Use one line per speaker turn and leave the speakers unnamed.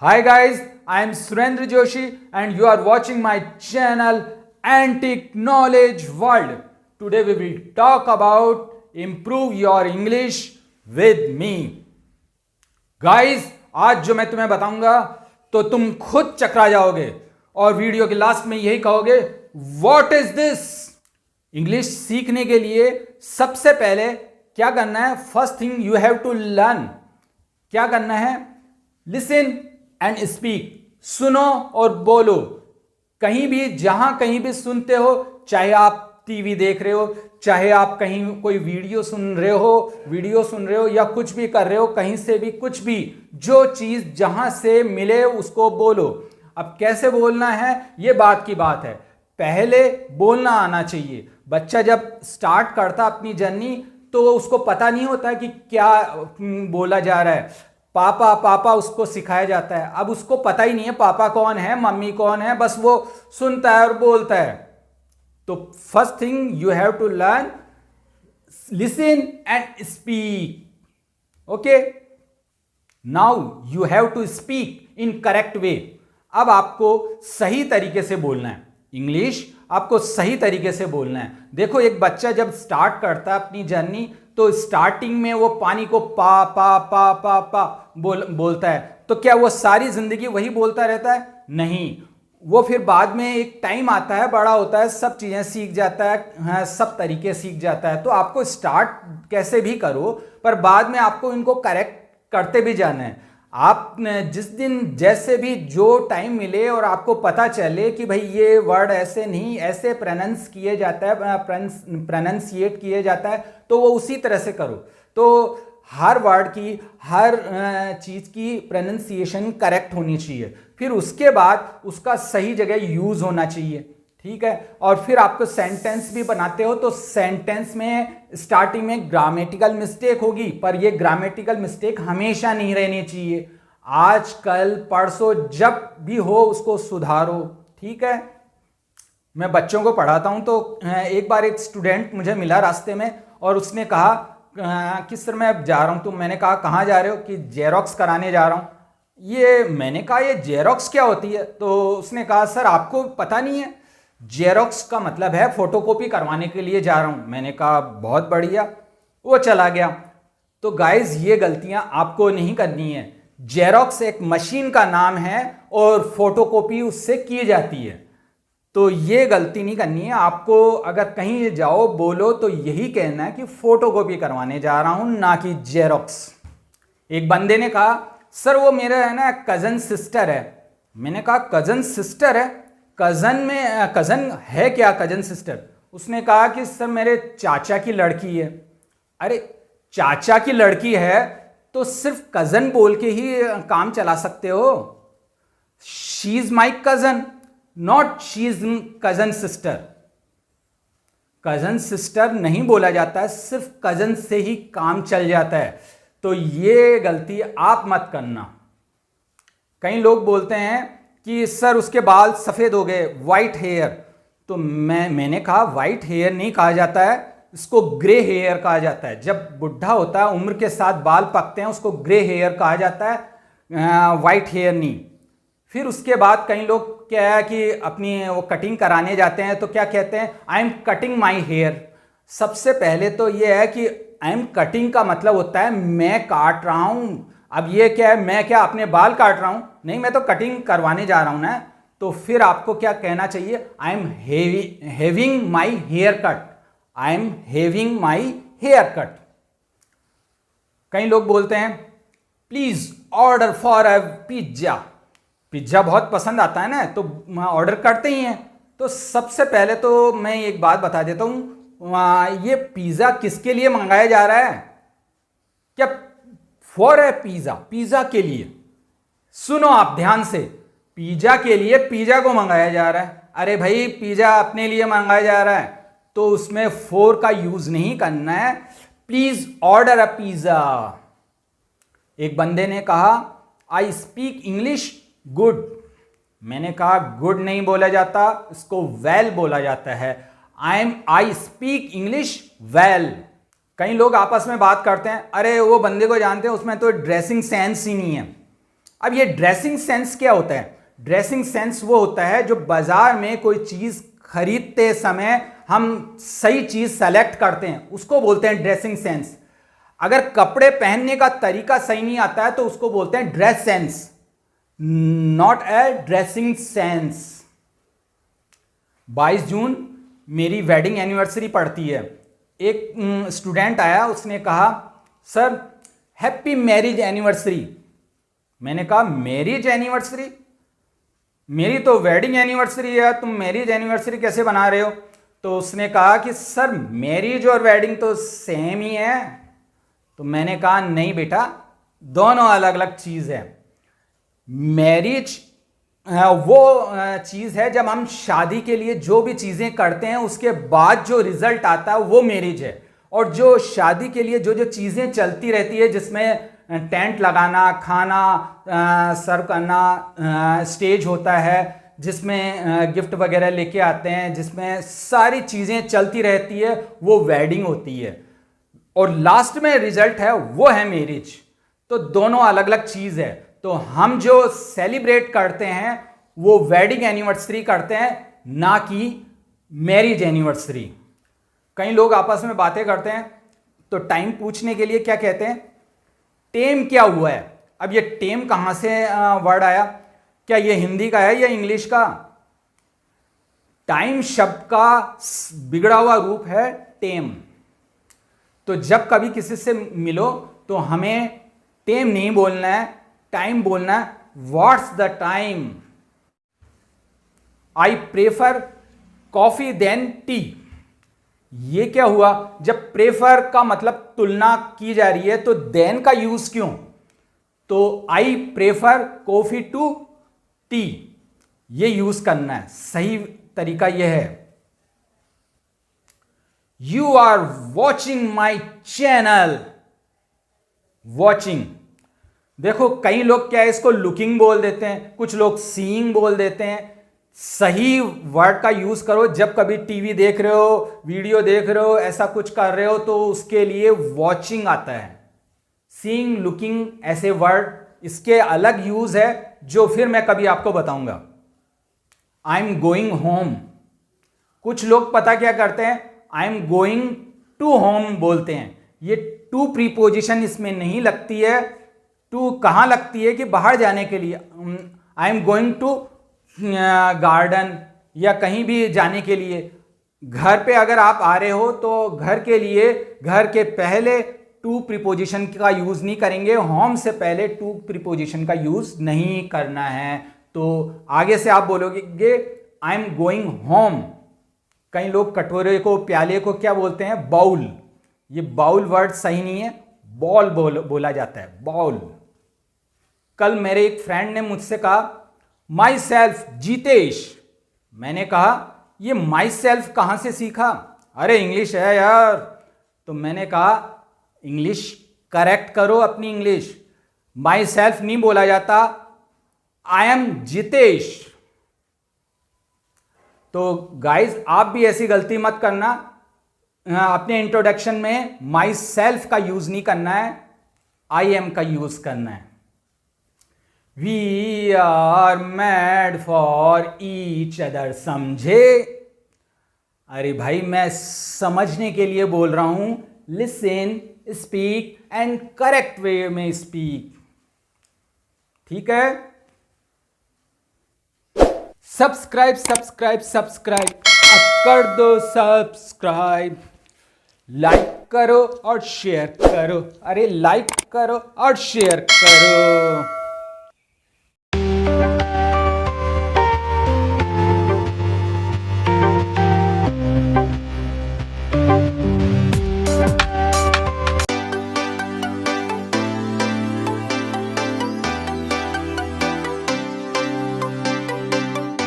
Hi guys, I am Surendra Joshi and you are watching my channel Antique Knowledge World. Today we will talk about improve your English with me. Guys, आज जो मैं तुम्हें बताऊंगा तो तुम खुद चकरा जाओगे और वीडियो के लास्ट में यही कहोगे What is this? इंग्लिश सीखने के लिए सबसे पहले क्या करना है? First thing you have to learn. क्या करना है? Listen and speak. सुनो और बोलो. कहीं भी जहां कहीं भी सुनते हो, चाहे आप टीवी देख रहे हो, चाहे आप कहीं कोई वीडियो सुन रहे हो या कुछ भी कर रहे हो, कहीं से भी कुछ भी जो चीज जहां से मिले उसको बोलो. अब कैसे बोलना है ये बात की बात है. पहले बोलना आना चाहिए. बच्चा जब स्टार्ट करता अपनी जर्नी तो उसको पता नहीं होता कि क्या बोला जा रहा है. पापा पापा उसको सिखाया जाता है. अब उसको पता ही नहीं है पापा कौन है, मम्मी कौन है, बस वो सुनता है और बोलता है. तो first thing you have to learn listen and speak. Okay, now you have to speak in correct way. अब आपको सही तरीके से बोलना है. इंग्लिश आपको सही तरीके से बोलना है. देखो, एक बच्चा जब स्टार्ट करता है अपनी जर्नी तो स्टार्टिंग में वो पानी को पा पा पा पा पा बोलता है. तो क्या वो सारी जिंदगी वही बोलता रहता है? नहीं. वो फिर बाद में एक टाइम आता है, बड़ा होता है, सब चीज़ें सीख जाता है, सब तरीके सीख जाता है. तो आपको स्टार्ट कैसे भी करो पर बाद में आपको इनको करेक्ट करते भी जाना है. आप जिस दिन जैसे भी जो टाइम मिले और आपको पता चले कि भाई ये वर्ड ऐसे नहीं, ऐसे प्रोनाउंस किए जाता है, प्रोनाउंसिएट किए जाता है, तो वो उसी तरह से करो. तो हर वर्ड की, हर चीज़ की प्रोनाउंसिएशन करेक्ट होनी चाहिए. फिर उसके बाद उसका सही जगह यूज़ होना चाहिए. ठीक है. और फिर आपको सेंटेंस भी बनाते हो तो सेंटेंस में स्टार्टिंग में ग्रामेटिकल मिस्टेक होगी, पर ये ग्रामेटिकल मिस्टेक हमेशा नहीं रहनी चाहिए. आज कल परसों जब भी हो उसको सुधारो. ठीक है. मैं बच्चों को पढ़ाता हूं तो एक बार एक स्टूडेंट मुझे मिला रास्ते में और उसने कहा कि सर मैं जा रहा हूं. तो मैंने कहा कहाँ जा रहे हो? कि जेरोक्स कराने जा रहा हूं. मैंने कहा ये जेरोक्स क्या होती है? तो उसने कहा सर आपको पता नहीं है, जेरोक्स का मतलब है फोटोकॉपी करवाने के लिए जा रहा हूं. मैंने कहा बहुत बढ़िया. वो चला गया. तो गाइज ये गलतियां आपको नहीं करनी है. जेरोक्स एक मशीन का नाम है और फोटोकॉपी उससे की जाती है. तो ये गलती नहीं करनी है आपको. अगर कहीं जाओ बोलो तो यही कहना है कि फोटोकॉपी करवाने जा रहा हूं, ना कि जेरोक्स. एक बंदे ने कहा सर वो मेरा है ना कजन सिस्टर है. मैंने कहा कजन सिस्टर है? कजन है क्या कजन सिस्टर? उसने कहा कि सर मेरे चाचा की लड़की है. अरे चाचा की लड़की है तो सिर्फ कजन बोल के ही काम चला सकते हो. She is my cousin, not she is cousin sister. Cousin sister नहीं बोला जाता है, सिर्फ कजन से ही काम चल जाता है. तो ये गलती आप मत करना. कई लोग बोलते हैं कि सर उसके बाल सफ़ेद हो गए, वाइट हेयर. तो मैंने कहा वाइट हेयर नहीं कहा जाता है, इसको ग्रे हेयर कहा जाता है. जब बुढ़ा होता है, उम्र के साथ बाल पकते हैं, उसको ग्रे हेयर कहा जाता है, वाइट हेयर नहीं. फिर उसके बाद कई लोग क्या है कि अपनी वो कटिंग कराने जाते हैं तो क्या कहते हैं, I am cutting my hair. सबसे पहले तो ये है कि आई एम कटिंग का मतलब होता है मैं काट रहा हूं. अब ये क्या है, मैं क्या अपने बाल काट रहा हूं? नहीं, मैं तो कटिंग करवाने जा रहा हूं ना. तो फिर आपको क्या कहना चाहिए, I am having my hair cut. I am having my hair cut. कई लोग बोलते हैं please order for a pizza. Pizza बहुत पसंद आता है ना, तो ऑर्डर करते ही हैं. तो सबसे पहले तो मैं एक बात बता देता हूं, ये पिज्जा किसके लिए मंगाया जा रहा है? क्या फॉर ए पिज्जा, पिज्जा के लिए. सुनो आप ध्यान से, पिज्जा के लिए पिज्जा को मंगाया जा रहा है. अरे भाई पिज्जा अपने लिए मंगाया जा रहा है तो उसमें फॉर का यूज नहीं करना है. Please order a pizza. एक बंदे ने कहा आई स्पीक इंग्लिश गुड. मैंने कहा गुड नहीं बोला जाता, इसको वेल बोला जाता है. I speak English well. कई लोग आपस में बात करते हैं, अरे वो बंदे को जानते हैं उसमें तो ड्रेसिंग सेंस ही नहीं है. अब ये ड्रेसिंग सेंस क्या होता है? ड्रेसिंग सेंस वो होता है जो बाजार में कोई चीज खरीदते समय हम सही चीज सेलेक्ट करते हैं, उसको बोलते हैं ड्रेसिंग सेंस। अगर कपड़े पहनने का तरीका सही नहीं आता है तो उसको बोलते हैं dress sense, not a dressing sense. 22 जून मेरी वेडिंग एनिवर्सरी पड़ती है। एक स्टूडेंट आया, उसने कहा सर हैप्पी मैरिज एनिवर्सरी। मैंने कहा मैरिज एनिवर्सरी? मेरी तो वेडिंग एनिवर्सरी है, तुम मैरिज एनिवर्सरी कैसे बना रहे हो? तो उसने कहा कि सर मैरिज और वेडिंग तो सेम ही है। तो मैंने कहा नहीं बेटा, दोनों अलग अलग चीज है। मैरिज वो चीज है जब हम शादी के लिए जो भी चीजें करते हैं उसके बाद जो रिजल्ट आता है वो मैरिज है। और जो शादी के लिए जो जो चीजें चलती रहती है, जिसमें टेंट लगाना, खाना सर्व करना, स्टेज होता है जिसमें गिफ्ट वगैरह लेके आते हैं, जिसमें सारी चीजें चलती रहती है, वो वेडिंग होती है। और लास्ट में रिजल्ट है वो है मैरिज। तो दोनों अलग अलग चीज है। तो हम जो सेलिब्रेट करते हैं वो वेडिंग एनिवर्सरी करते हैं, ना कि मैरिज एनिवर्सरी। कई लोग आपस में बातें करते हैं तो टाइम पूछने के लिए क्या कहते हैं? टेम क्या हुआ है? अब ये टेम कहां से वर्ड आया? क्या ये हिंदी का है या इंग्लिश का? टाइम शब्द का बिगड़ा हुआ रूप है टेम। तो जब कभी किसी से मिलो तो हमें टेम नहीं बोलना है, टाइम बोलना है। What's the time? I prefer coffee than tea. ये क्या हुआ? जब प्रेफर का मतलब तुलना की जा रही है तो देन का यूज क्यों? तो I prefer coffee to tea, ये यूज करना है। सही तरीका यह है। You are watching my channel. Watching, देखो कई लोग क्या है इसको लुकिंग बोल देते हैं, कुछ लोग सीइंग बोल देते हैं। सही वर्ड का यूज करो। जब कभी टीवी देख रहे हो, वीडियो देख रहे हो, ऐसा कुछ कर रहे हो तो उसके लिए वॉचिंग आता है। सीइंग, लुकिंग ऐसे वर्ड इसके अलग यूज है जो फिर मैं कभी आपको बताऊंगा। I am going home. कुछ लोग पता क्या करते हैं, I am going to home बोलते हैं। ये टू प्रीपोजिशन इसमें नहीं लगती है। टू कहां लगती है कि बाहर जाने के लिए। I am going to garden या कहीं भी जाने के लिए। घर पे अगर आप आ रहे हो तो घर के लिए घर के पहले टू प्रीपोजिशन का यूज नहीं करेंगे। होम से पहले टू प्रीपोजिशन का यूज नहीं करना है। तो आगे से आप बोलोगे आई एम गोइंग होम। कई लोग कटोरे को, प्याले को क्या बोलते हैं? बाउल। ये बाउल वर्ड सही नहीं है, बॉल बोला जाता है, बाउल। कल मेरे एक फ्रेंड ने मुझसे कहा माई सेल्फ जीतेश। मैंने कहा ये माई सेल्फ कहां से सीखा? अरे इंग्लिश है यार। तो मैंने कहा इंग्लिश करेक्ट करो अपनी इंग्लिश। माई सेल्फ नहीं बोला जाता, आई एम जितेश। तो गाइज आप भी ऐसी गलती मत करना। अपने इंट्रोडक्शन में माई सेल्फ का यूज नहीं करना है, आई एम का यूज करना है। We are made for each other. समझे? अरे भाई मैं समझने के लिए बोल रहा हूं। Listen, speak and correct way में स्पीक। ठीक है? सब्सक्राइब सब्सक्राइब सब्सक्राइब कर दो सब्सक्राइब। लाइक करो और शेयर करो। अरे लाइक करो और शेयर करो।